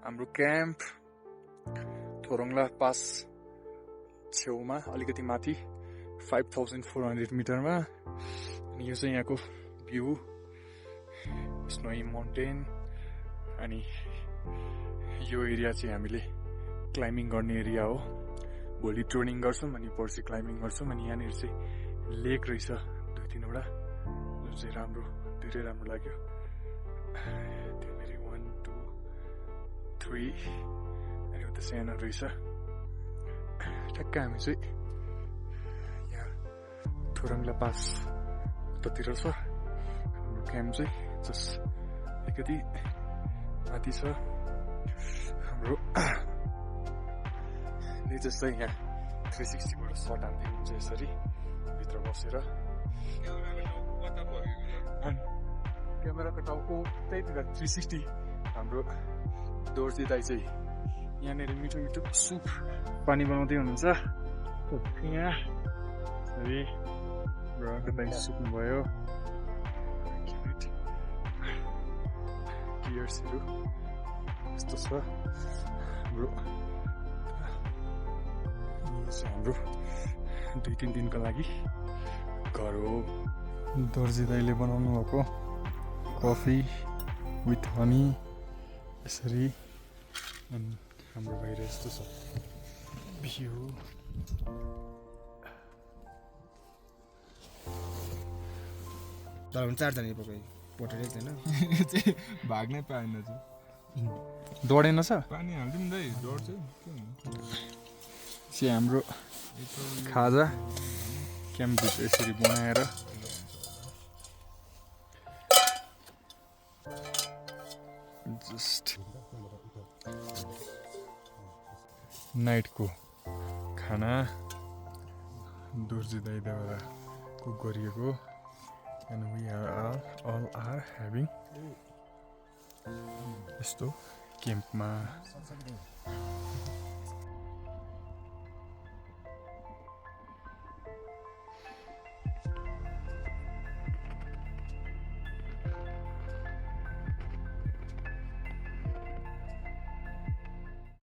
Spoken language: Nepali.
हाम्रो क्याम्प थोरङला पास छेउमा अलिकति माथि 5400 मिटरमा। अनि यो चाहिँ यहाँको भ्यू, स्नोई माउन्टेन। अनि यो एरिया चाहिँ हामीले क्लाइम्बिङ गर्ने एरिया हो। भोलि ट्रेनिङ गर्छौँ अनि पर्सि क्लाइम्बिङ गर्छौँ। अनि यहाँनिर चाहिँ लेक रहेछ 2-3वटा, जो चाहिँ राम्रो, धेरै राम्रो लाग्यो। त्यहाँनिर 1 2 3 अनि उता सानो रहेछ। ठ्याक्क हामी चाहिँ यहाँ थोरङला पास उतातिर छ। हाम्रो क्याम्प चाहिँ जस्ट अलिकति माथि छ। हाम्रो जस्तै यहाँ 360बाट सट हान्दै हुन्छ यसरी भित्र बसेर। क्यामेराको टाउको त्यहीतिर 360। हाम्रो दोर्जी दाइ चाहिँ यहाँनिर मिठो मिठो सुप पानी बनाउँदै हुनुहुन्छ। यहाँ दाइ सुत्नुभयो। गियर्सहरू यस्तो छ। हाम्रो हाम्रो 2-3 दिनको लागि घर हो। दोर्जी दाइले बनाउनु भएको कफी विथ हनी यसरी। अनि हाम्रो बाहिर यस्तो छ भ्यू। तर हुन्छ 4 जना पकाइ पोटेर एकजना भाग्नै पाएन चाहिँ। दौडेन छ पानी हाल्दिउँ दाइ, दौड्छ चाहिँ हाम्रो खाजा क्याम्पभित्र यसरी बनाएर जस्ट नाइटको खाना दोर्जी दाइद्वारा कुक गरिएको। And we are all are having यस्तो क्याम्पमा